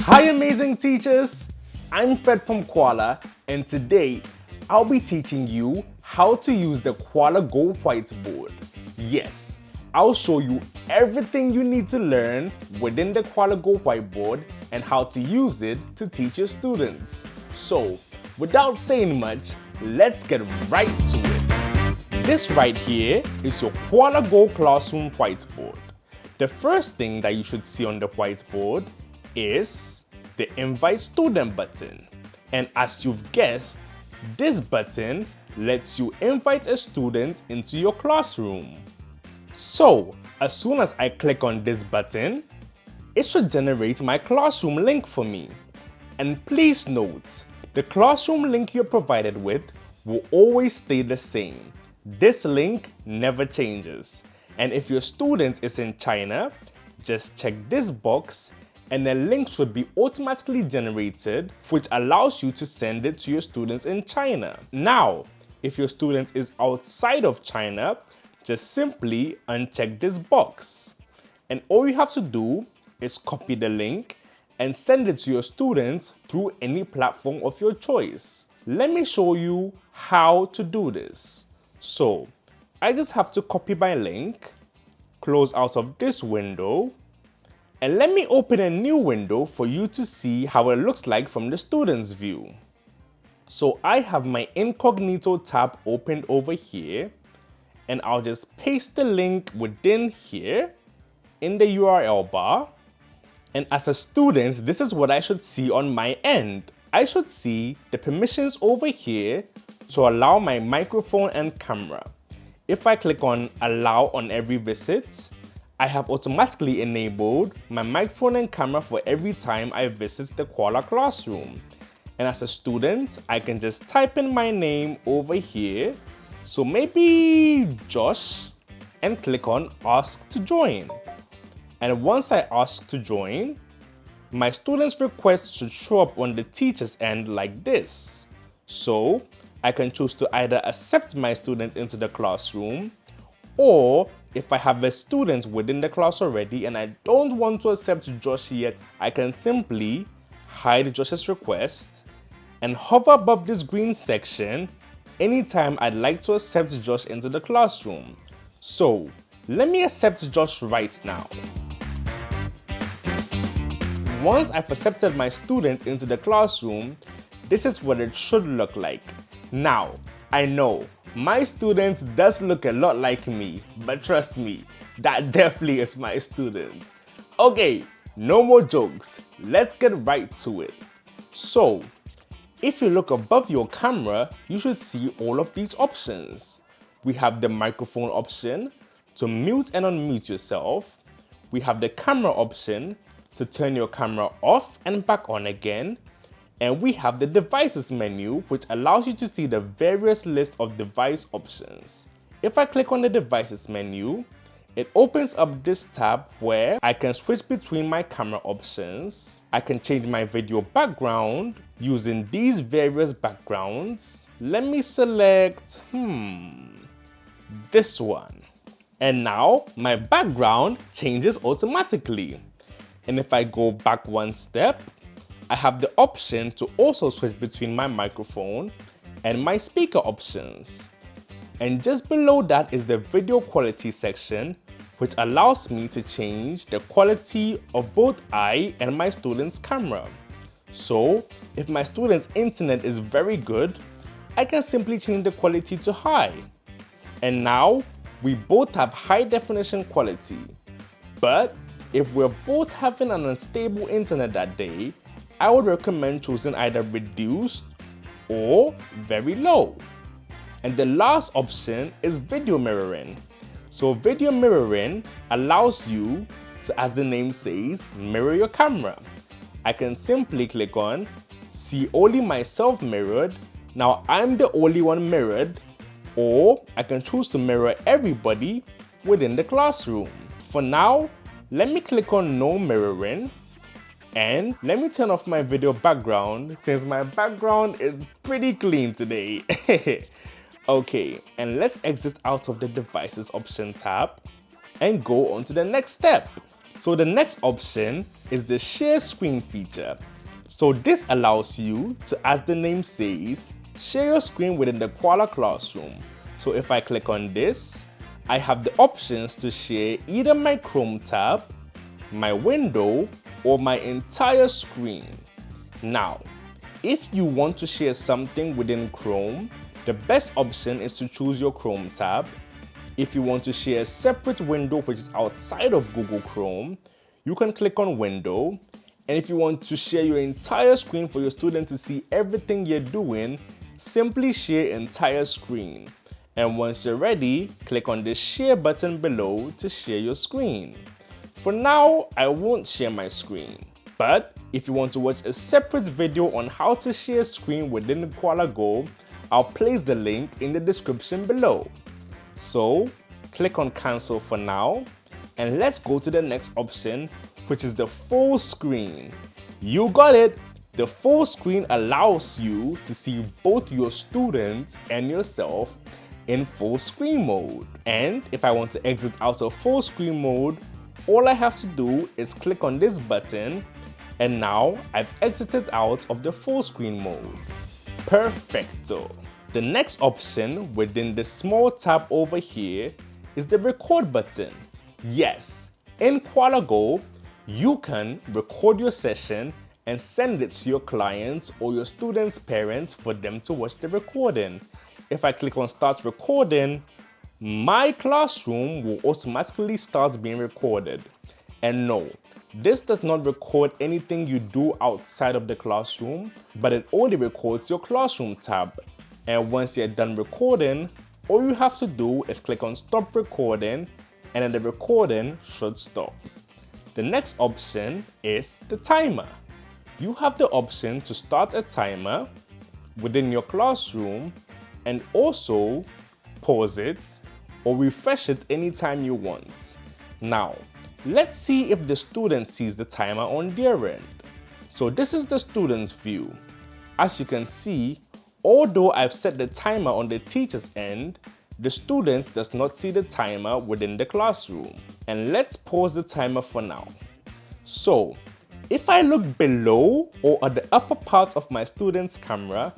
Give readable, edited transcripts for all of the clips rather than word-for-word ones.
Hi amazing teachers! I'm Fred from Koala, and today I'll be teaching you how to use the Koala Go Whiteboard. Yes, I'll show you everything you need to learn within the Koala Go Whiteboard and how to use it to teach your students. So, without saying much, let's get right to it. This right here is your Koala Go Classroom Whiteboard. The first thing that you should see on the whiteboard is the Invite Student button. And as you've guessed, this button lets you invite a student into your classroom. So, as soon as I click on this button, it should generate my classroom link for me. And please note, the classroom link you're provided with will always stay the same. This link never changes. And if your student is in China, just check this box and the link should be automatically generated, which allows you to send it to your students in China. Now, if your student is outside of China, just simply uncheck this box. And all you have to do is copy the link and send it to your students through any platform of your choice. Let me show you how to do this. So, I just have to copy my link, close out of this window, and let me open a new window for you to see how it looks like from the student's view. So I have my incognito tab opened over here, and I'll just paste the link within here in the URL bar. And as a student, this is what I should see on my end. I should see the permissions over here to allow my microphone and camera. If I click on Allow on every visit, I have automatically enabled my microphone and camera for every time I visit the Koala classroom. And as a student, I can just type in my name over here. So maybe Josh, and click on Ask to Join. And once I ask to join, my student's request should show up on the teacher's end like this. So I can choose to either accept my student into the classroom, or if I have a student within the class already and I don't want to accept Josh yet, I can simply hide Josh's request and hover above this green section anytime I'd like to accept Josh into the classroom. So let me accept Josh right now. Once I've accepted my student into the classroom, this is what it should look like. Now, I know my student does look a lot like me, but trust me, that definitely is my student. Okay, no more jokes, let's get right to it. So, if you look above your camera, you should see all of these options. We have the microphone option to mute and unmute yourself. We have the camera option to turn your camera off and back on again. And we have the devices menu, which allows you to see the various list of device options. If I click on the devices menu, it opens up this tab where I can switch between my camera options. I can change my video background using these various backgrounds. Let me select, this one. And now my background changes automatically. And if I go back one step, I have the option to also switch between my microphone and my speaker options. And just below that is the video quality section, which allows me to change the quality of both I and my student's camera. So if my student's internet is very good, I can simply change the quality to high. And now we both have high definition quality. But if we're both having an unstable internet that day, I would recommend choosing either reduced or very low. And the last option is video mirroring. So video mirroring allows you to, as the name says, mirror your camera. I can simply click on see only myself mirrored. Now I'm the only one mirrored, or I can choose to mirror everybody within the classroom. For now, let me click on no mirroring. And let me turn off my video background since my background is pretty clean today. Okay, and let's exit out of the devices option tab and go on to the next step. So the next option is the share screen feature. So this allows you to, as the name says, share your screen within the Koala Classroom. So if I click on this, I have the options to share either my Chrome tab, my window, or my entire screen. Now, if you want to share something within Chrome, the best option is to choose your Chrome tab. If you want to share a separate window which is outside of Google Chrome, you can click on Window. And if you want to share your entire screen for your student to see everything you're doing, simply share entire screen. And once you're ready, click on the Share button below to share your screen. For now, I won't share my screen. But if you want to watch a separate video on how to share a screen within Koala Go, I'll place the link in the description below. So, click on Cancel for now, and let's go to the next option, which is the full screen. You got it! The full screen allows you to see both your students and yourself in full screen mode. And if I want to exit out of full screen mode, all I have to do is click on this button, and now I've exited out of the full screen mode. Perfecto! The next option within the small tab over here is the record button. Yes, in Koala Go, you can record your session and send it to your clients or your students' parents for them to watch the recording. If I click on Start Recording, my classroom will automatically start being recorded. And no, this does not record anything you do outside of the classroom, but it only records your classroom tab. And once you're done recording, all you have to do is click on Stop Recording, and then the recording should stop. The next option is the timer. You have the option to start a timer within your classroom and also pause it or refresh it anytime you want. Now, let's see if the student sees the timer on their end. So this is the student's view. As you can see, although I've set the timer on the teacher's end, the students does not see the timer within the classroom. And let's pause the timer for now. So, if I look below or at the upper part of my student's camera,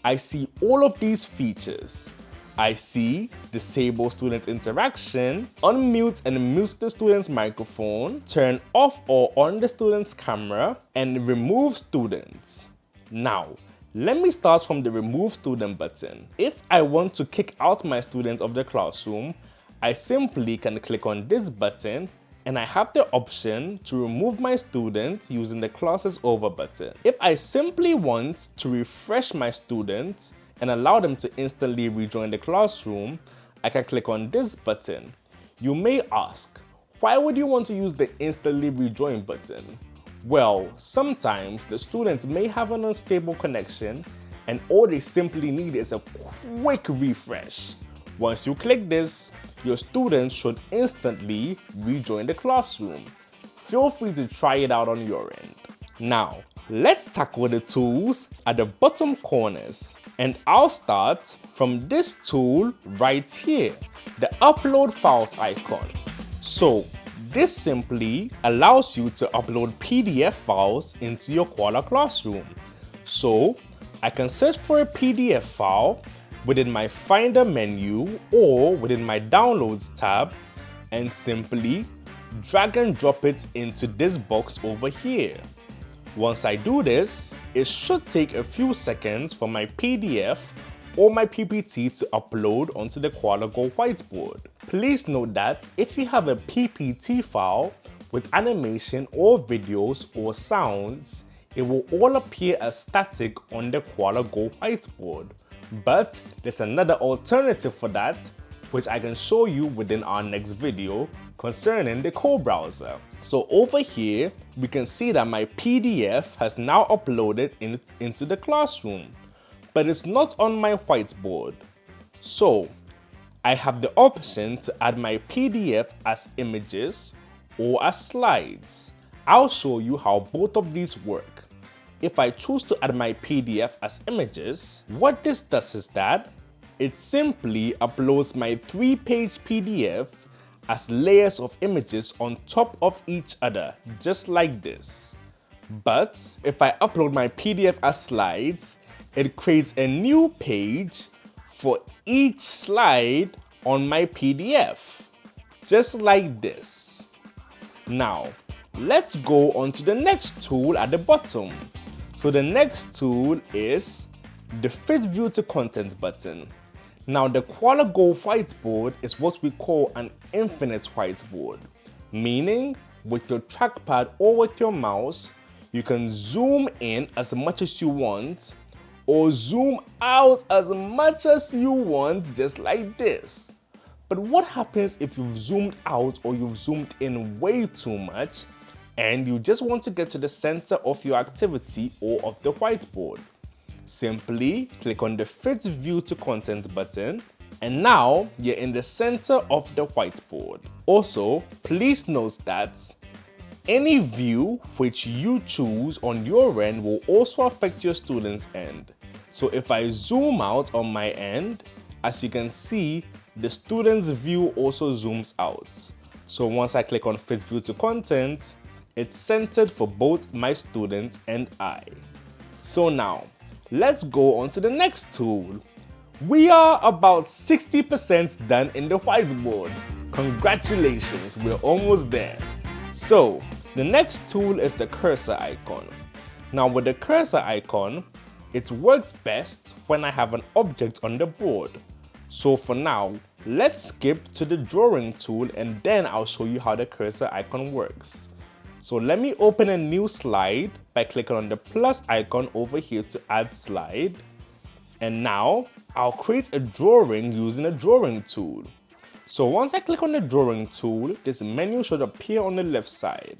I see all of these features. I see disable student interaction, unmute and mute the student's microphone, turn off or on the student's camera, and remove students. Now, let me start from the Remove Student button. If I want to kick out my students of the classroom, I simply can click on this button and I have the option to remove my student using the Classes Over button. If I simply want to refresh my students and allow them to instantly rejoin the classroom, I can click on this button. You may ask, why would you want to use the Instantly Rejoin button? Well, sometimes the students may have an unstable connection and all they simply need is a quick refresh. Once you click this, your students should instantly rejoin the classroom. Feel free to try it out on your end. Now, let's tackle the tools at the bottom corners. And I'll start from this tool right here, the Upload Files icon. So, this simply allows you to upload PDF files into your Koala Classroom. So, I can search for a PDF file within my Finder menu or within my Downloads tab and simply drag and drop it into this box over here. Once I do this, it should take a few seconds for my PDF or my PPT to upload onto the Koala Go Whiteboard. Please note that if you have a PPT file with animation or videos or sounds, it will all appear as static on the Koala Go Whiteboard. But there's another alternative for that, which I can show you within our next video concerning the co-browser. So over here, we can see that my PDF has now uploaded into the classroom, but it's not on my whiteboard. So I have the option to add my PDF as images or as slides. I'll show you how both of these work. If I choose to add my PDF as images, what this does is that it simply uploads my 3-page PDF as layers of images on top of each other, just like this. But if I upload my PDF as slides, it creates a new page for each slide on my PDF, just like this. Now, let's go on to the next tool at the bottom. So the next tool is the Fit View to Content button. Now, the Koala Go Whiteboard is what we call an infinite whiteboard, meaning with your trackpad or with your mouse, you can zoom in as much as you want or zoom out as much as you want, just like this. But what happens if you've zoomed out or you've zoomed in way too much and you just want to get to the center of your activity or of the whiteboard? Simply click on the Fit View to Content button, and now you're in the center of the whiteboard. Also, please note that any view which you choose on your end will also affect your student's end. So if I zoom out on my end, as you can see, the student's view also zooms out. So once I click on Fit View to Content, it's centered for both my student and I. So now, let's go on to the next tool. We are about 60% done in the whiteboard. Congratulations, we're almost there. So, the next tool is the cursor icon. Now with the cursor icon, it works best when I have an object on the board. So for now, let's skip to the drawing tool and then I'll show you how the cursor icon works. So let me open a new slide by clicking on the plus icon over here to add slide. And now I'll create a drawing using a drawing tool. So once I click on the drawing tool, this menu should appear on the left side.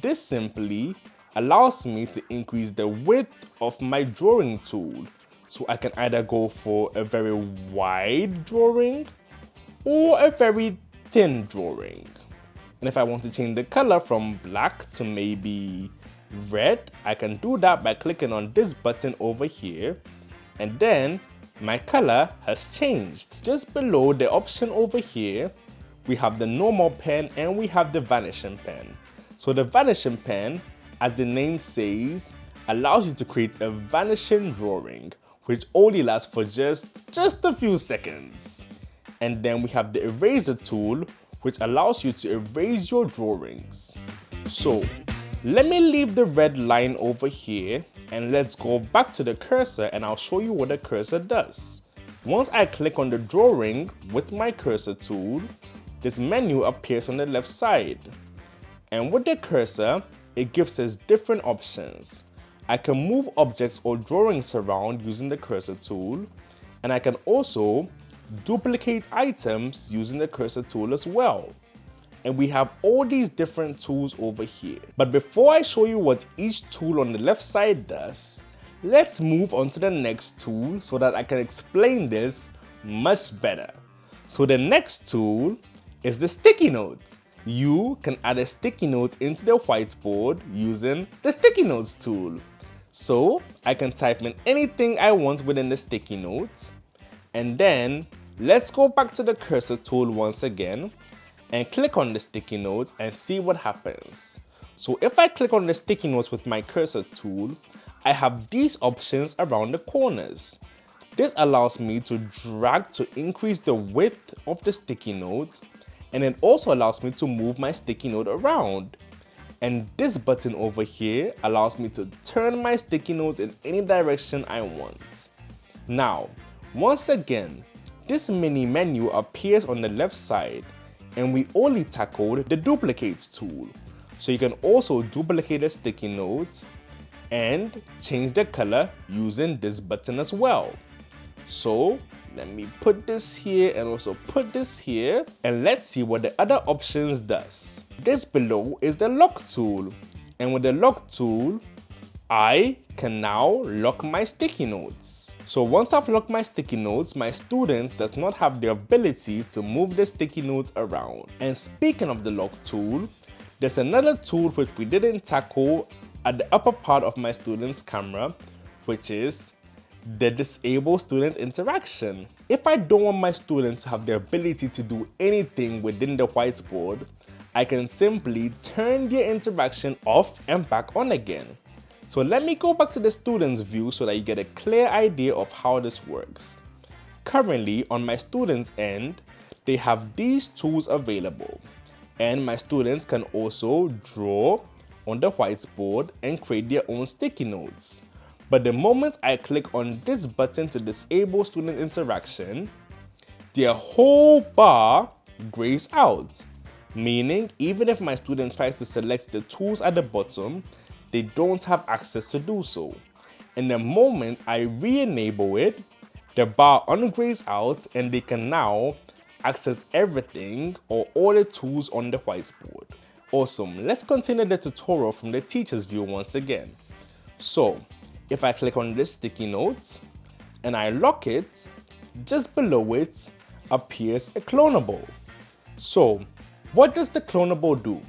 This simply allows me to increase the width of my drawing tool. So I can either go for a very wide drawing or a very thin drawing. And if I want to change the color from black to maybe red, I can do that by clicking on this button over here. And then my color has changed. Just below the option over here, we have the normal pen and we have the vanishing pen. So the vanishing pen, as the name says, allows you to create a vanishing drawing, which only lasts for just a few seconds. And then we have the eraser tool, which allows you to erase your drawings. So let me leave the red line over here and let's go back to the cursor and I'll show you what the cursor does. Once I click on the drawing with my cursor tool, this menu appears on the left side. And with the cursor, it gives us different options. I can move objects or drawings around using the cursor tool, and I can also duplicate items using the cursor tool as well. And we have all these different tools over here. But before I show you what each tool on the left side does, let's move on to the next tool so that I can explain this much better. So the next tool is the sticky notes. You can add a sticky note into the whiteboard using the sticky notes tool. So I can type in anything I want within the sticky notes. And then let's go back to the cursor tool once again and click on the sticky notes and see what happens. So if I click on the sticky notes with my cursor tool, I have these options around the corners. This allows me to drag to increase the width of the sticky notes, and it also allows me to move my sticky note around. And this button over here allows me to turn my sticky notes in any direction I want. Now, once again, this mini menu appears on the left side, and we only tackled the duplicate tool. So you can also duplicate the sticky notes and change the color using this button as well. So let me put this here and also put this here, and let's see what the other options does. This below is the lock tool, and with the lock tool, I can now lock my sticky notes. So once I've locked my sticky notes, my students does not have the ability to move the sticky notes around. And speaking of the lock tool, there's another tool which we didn't tackle at the upper part of my student's camera, which is the disable student interaction. If I don't want my students to have the ability to do anything within the whiteboard, I can simply turn their interaction off and back on again. So let me go back to the students view so that you get a clear idea of how this works. Currently, on my students' end, they have these tools available, and my students can also draw on the whiteboard and create their own sticky notes. But the moment I click on this button to disable student interaction, their whole bar grays out, meaning even if my student tries to select the tools at the bottom, they don't have access to do so. And the moment I re-enable it, the bar ungrays out and they can now access everything or all the tools on the whiteboard. Awesome, let's continue the tutorial from the teacher's view once again. So, if I click on this sticky note and I lock it, just below it appears a clonable. So, what does the clonable do?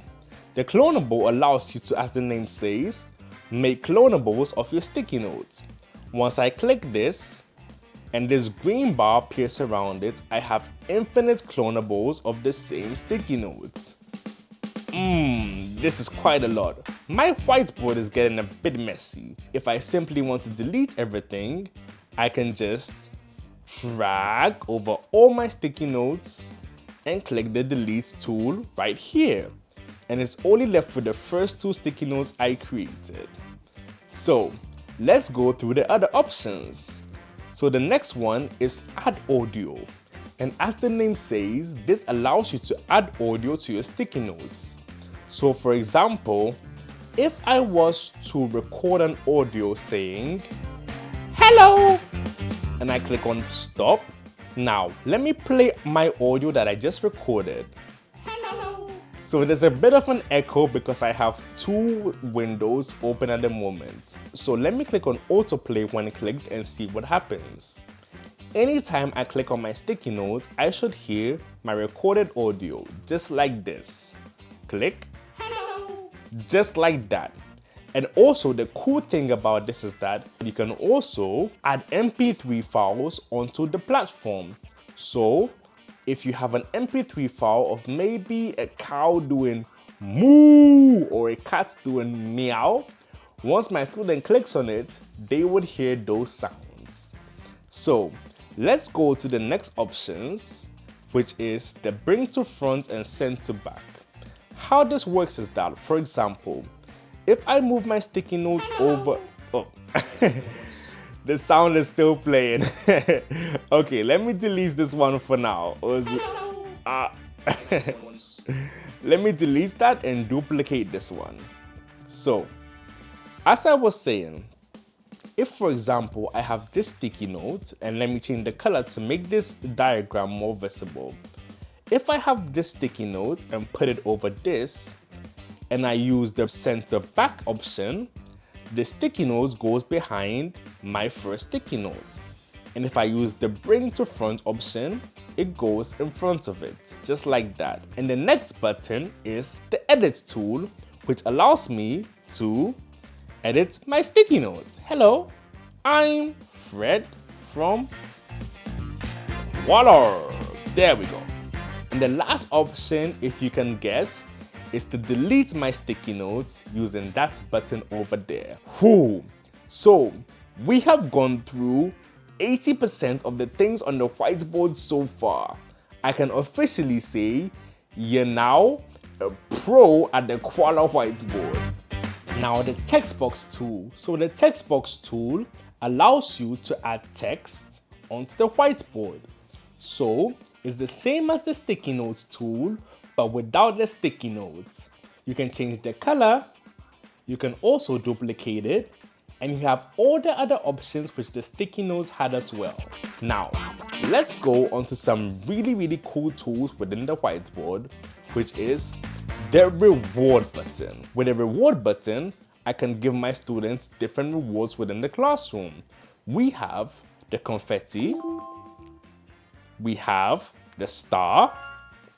The clonable allows you to, as the name says, make clonables of your sticky notes. Once I click this, and this green bar appears around it, I have infinite clonables of the same sticky notes. This is quite a lot. My whiteboard is getting a bit messy. If I simply want to delete everything, I can just drag over all my sticky notes and click the delete tool right here. And it's only left with the first two sticky notes I created. So let's go through the other options. So the next one is add audio. And as the name says, this allows you to add audio to your sticky notes. So for example, if I was to record an audio saying, "Hello," and I click on stop. Now, let me play my audio that I just recorded. "Hello." So there's a bit of an echo because I have two windows open at the moment. So let me click on autoplay when clicked and see what happens. Anytime I click on my sticky notes, I should hear my recorded audio, just like this. Click. "Hello." Just like that. And also the cool thing about this is that you can also add MP3 files onto the platform. So if you have an MP3 file of maybe a cow doing moo or a cat doing meow, once my student clicks on it, they would hear those sounds. So let's go to the next options, which is the bring to front and send to back. How this works is that, for example, if I move my sticky note over, the sound is still playing. Okay, let me delete this one for now. Or is it, let me delete that and duplicate this one. So, as I was saying, if for example, I have this sticky note, and let me change the color to make this diagram more visible. If I have this sticky note and put it over this, and I use the center back option, the sticky note goes behind my first sticky note. And if I use the bring to front option, it goes in front of it, just like that. And the next button is the edit tool, which allows me to edit my sticky notes. "Hello, I'm Fred from Koala." There we go. And the last option, if you can guess, is to delete my sticky notes using that button over there. Whew. So we have gone through 80% of the things on the whiteboard so far. I can officially say you're now a pro at the Koala whiteboard. Now the text box tool. So the text box tool allows you to add text onto the whiteboard. So it's the same as the sticky notes tool, but without the sticky notes. You can change the color, you can also duplicate it, and you have all the other options which the sticky notes had as well. Now, let's go on to some really cool tools within the whiteboard, which is the reward button. With the reward button, I can give my students different rewards within the classroom. We have the confetti, we have the star,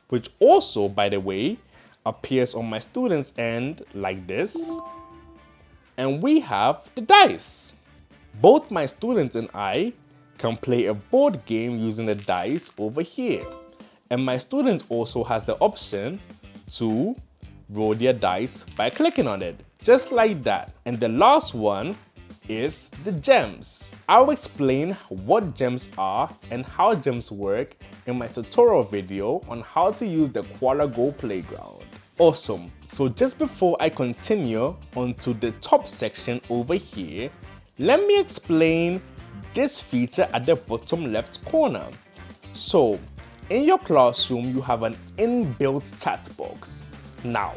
which also, by the way, appears on my students' end like this. And we have the dice. Both my students and I can play a board game using the dice over here. And my students also has the option to roll their dice by clicking on it, just like that. And the last one is the gems. I'll explain what gems are and how gems work in my tutorial video on how to use the Koala Go playground. Awesome. So just before I continue onto the top section over here, let me explain this feature at the bottom left corner. So in your classroom, you have an inbuilt chat box. Now,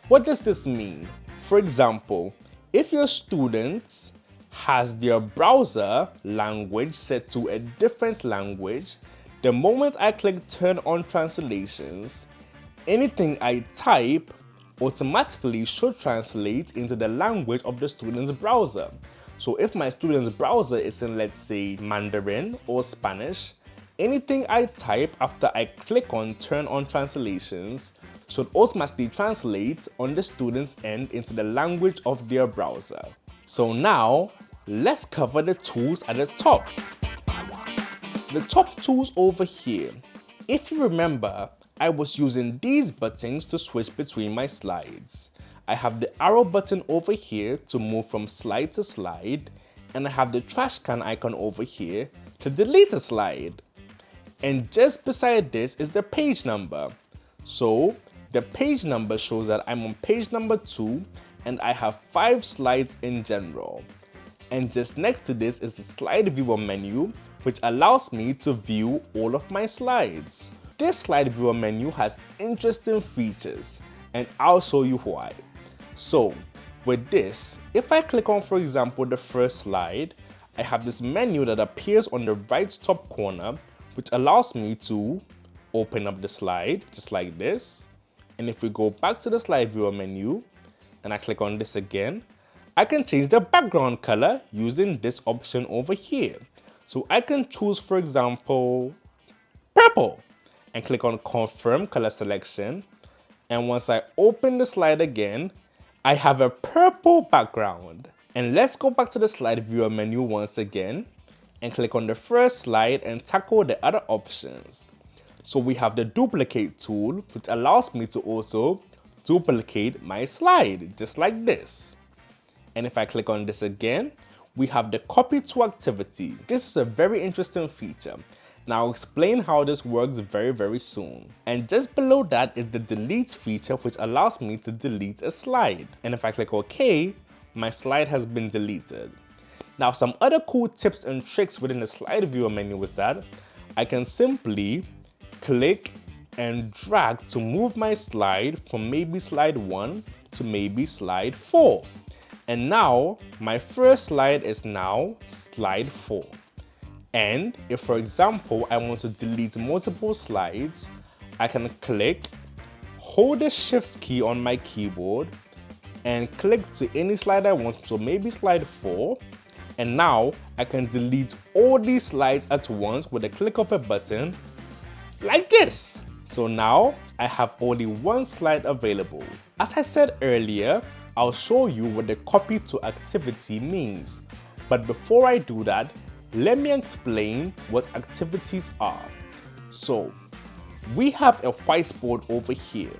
what does this mean? For example, if your student has their browser language set to a different language, the moment I click turn on translations, anything I type automatically should translate into the language of the student's browser. So if my student's browser is in, let's say, Mandarin or Spanish, anything I type after I click on turn on translations should automatically translate on the student's end into the language of their browser. So now, let's cover the tools at the top. The top tools over here. If you remember, I was using these buttons to switch between my slides. I have the arrow button over here to move from slide to slide, and I have the trash can icon over here to delete a slide. And just beside this is the page number. So the page number shows that I'm on page number 2 and I have 5 slides in general. And just next to this is the slide viewer menu, which allows me to view all of my slides. This slide viewer menu has interesting features, and I'll show you why. So with this, if I click on, for example, the first slide, I have this menu that appears on the right top corner, which allows me to open up the slide just like this. And if we go back to the slide viewer menu and I click on this again, I can change the background color using this option over here. So I can choose, for example, purple and click on confirm color selection. And once I open the slide again, I have a purple background. And let's go back to the slide viewer menu once again and click on the first slide and tackle the other options. So we have the duplicate tool, which allows me to also duplicate my slide, just like this. And if I click on this again, we have the copy to activity. This is a very interesting feature. Now I'll explain how this works very soon. And just below that is the delete feature, which allows me to delete a slide. And if I click OK, my slide has been deleted. Now some other cool tips and tricks within the slide viewer menu is that I can simply click and drag to move my slide from maybe slide 1 to maybe slide 4. And now my first slide is now slide 4. And if, for example, I want to delete multiple slides, I can click, hold the shift key on my keyboard and click to any slide I want, so maybe slide 4. And now I can delete all these slides at once with a click of a button like this. So now I have only one slide available. As I said earlier, I'll show you what the copy to activity means. But before I do that, let me explain what activities are. So we have a whiteboard over here.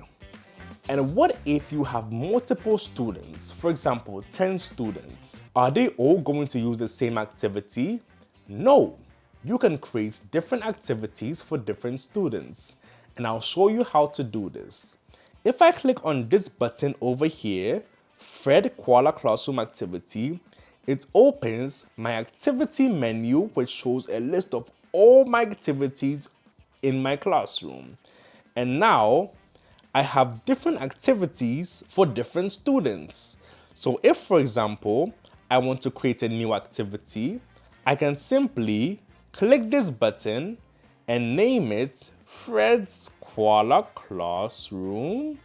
And what if you have multiple students, for example, 10 students? Are they all going to use the same activity? No, you can create different activities for different students. And I'll show you how to do this. If I click on this button over here, Fred Koala Classroom Activity, it opens my activity menu, which shows a list of all my activities in my classroom. And now I have different activities for different students. So if, for example, I want to create a new activity, I can simply click this button and name it Fred's Koala Classroom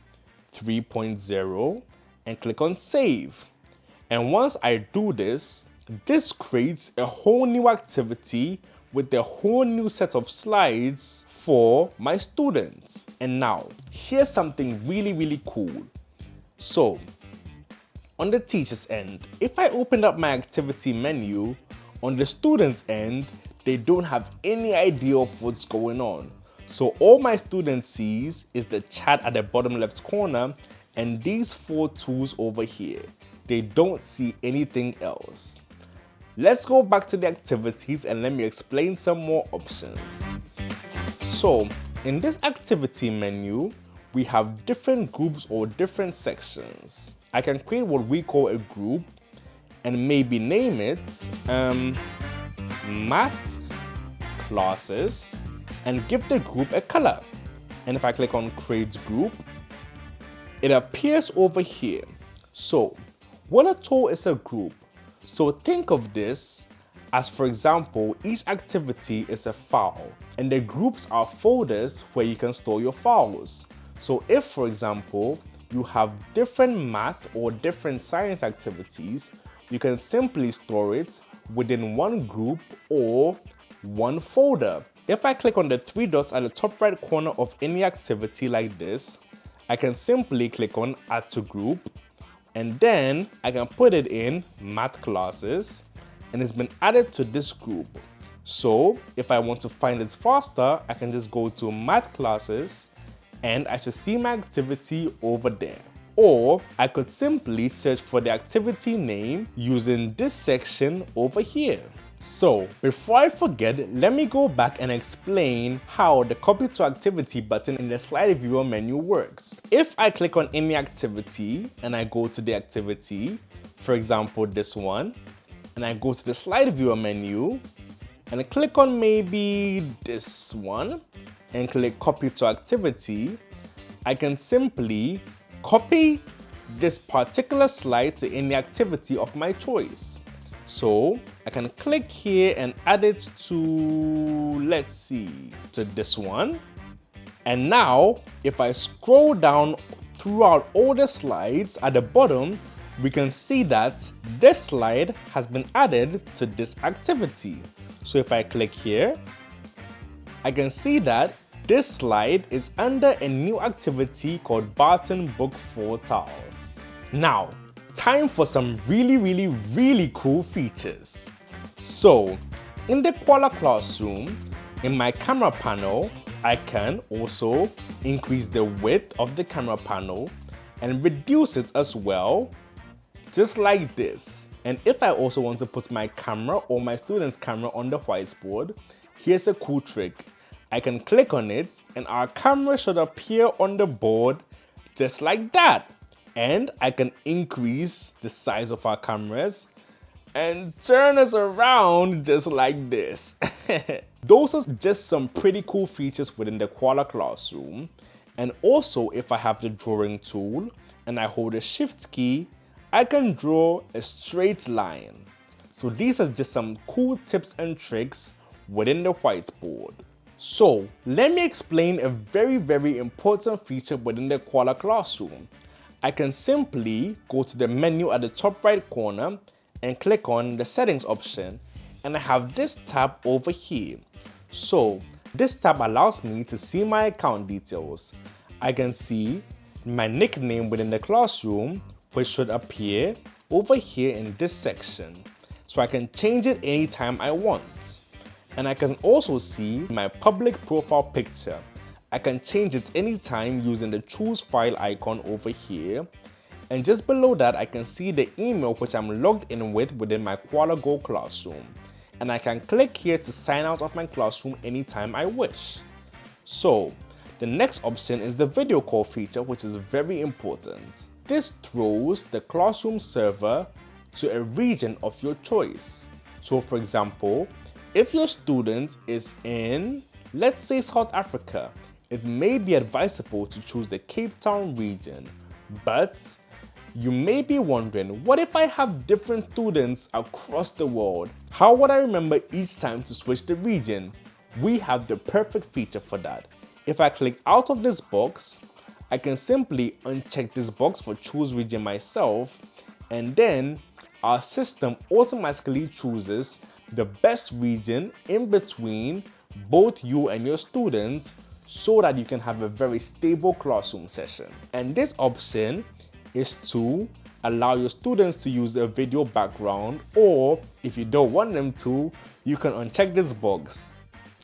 3.0 and click on Save. And once I do this, this creates a whole new activity with a whole new set of slides for my students. And now, here's something really cool. So, on the teacher's end, if I open up my activity menu, On the students' end, they don't have any idea of what's going on. So all my student sees is the chat at the bottom left corner and these 4 tools over here. They don't see anything else. Let's go back to the activities and let me explain some more options. So in this activity menu, we have different groups or different sections. I can create what we call a group and maybe name it math classes and give the group a color. And if I click on create group, it appears over here. So what a tool is a group. So think of this as, for example, each activity is a file and the groups are folders where you can store your files. So if, for example, you have different math or different science activities, you can simply store it within one group or one folder. If I click on the 3 dots at the top right corner of any activity like this, I can simply click on add to group and then I can put it in math classes and it's been added to this group. So if I want to find it faster, I can just go to math classes and I should see my activity over there. Or I could simply search for the activity name using this section over here. So before I forget, let me go back and explain how the copy to activity button in the slide viewer menu works. If I click on any activity and I go to the activity, for example this one, and I go to the slide viewer menu and I click on maybe this one and click copy to activity, I can simply copy this particular slide to any activity of my choice. So I can click here and add it to, let's see, to this one. And now if I scroll down throughout all the slides at the bottom, we can see that this slide has been added to this activity. So if I click here, I can see that this slide is under a new activity called Barton Book 4 Tiles. Now, time for some really cool features. So, in the Koala Classroom, in my camera panel, I can also increase the width of the camera panel and reduce it as well, just like this. And if I also want to put my camera or my student's camera on the whiteboard, here's a cool trick. I can click on it and our camera should appear on the board just like that. And I can increase the size of our cameras and turn us around just like this. Those are just some pretty cool features within the Koala Classroom. And also, if I have the drawing tool and I hold the shift key, I can draw a straight line. So these are just some cool tips and tricks within the whiteboard. So let me explain a very important feature within the Koala Classroom. I can simply go to the menu at the top right corner and click on the settings option and I have this tab over here. So this tab allows me to see my account details. I can see my nickname within the classroom, which should appear over here in this section. So I can change it anytime I want. And I can also see my public profile picture. I can change it anytime using the choose file icon over here. And just below that, I can see the email which I'm logged in with within my Koala Go Classroom. And I can click here to sign out of my classroom anytime I wish. So the next option is the video call feature, which is very important. This throws the classroom server to a region of your choice. So for example, if your student is in, let's say, South Africa, it may be advisable to choose the Cape Town region. But you may be wondering, what if I have different students across the world? How would I remember each time to switch the region? We have the perfect feature for that. If I click out of this box, I can simply uncheck this box for choose region myself, and then our system automatically chooses the best region in between both you and your students so that you can have a very stable classroom session. And this option is to allow your students to use a video background, or if you don't want them to, you can uncheck this box.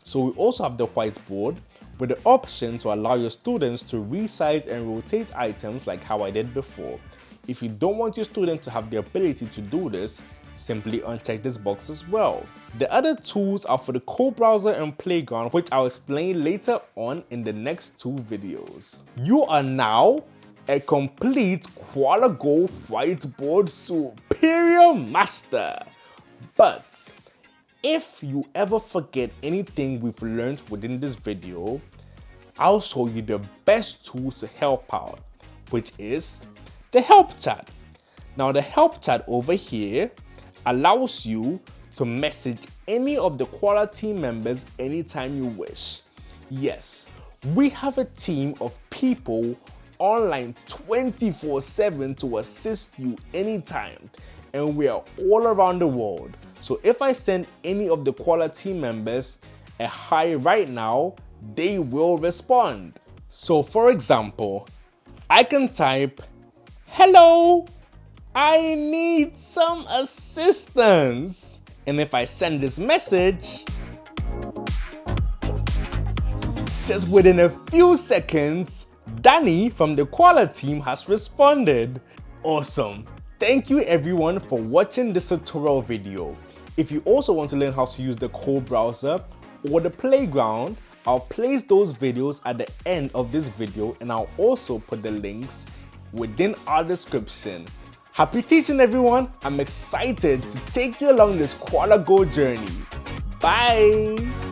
So we also have the whiteboard with the option to allow your students to resize and rotate items like how I did before. If you don't want your students to have the ability to do this, simply uncheck this box as well. The other tools are for the code browser and playground, which I'll explain later on in the next two videos. You are now a complete Koala Go Whiteboard Superior Master. But if you ever forget anything we've learned within this video, I'll show you the best tool to help out, which is the help chat. Now the help chat over here allows you to message any of the Koala team members anytime you wish. Yes, we have a team of people online 24/7 to assist you anytime, and we are all around the world. So if I send any of the Koala team members a hi right now, they will respond. So for example, I can type, "Hello, I need some assistance." And if I send this message, just within a few seconds, Danny from the Koala team has responded. Awesome. Thank you everyone for watching this tutorial video. If you also want to learn how to use the code browser or the playground, I'll place those videos at the end of this video, and I'll also put the links within our description. Happy teaching everyone. I'm excited to take you along this Koala Go journey. Bye.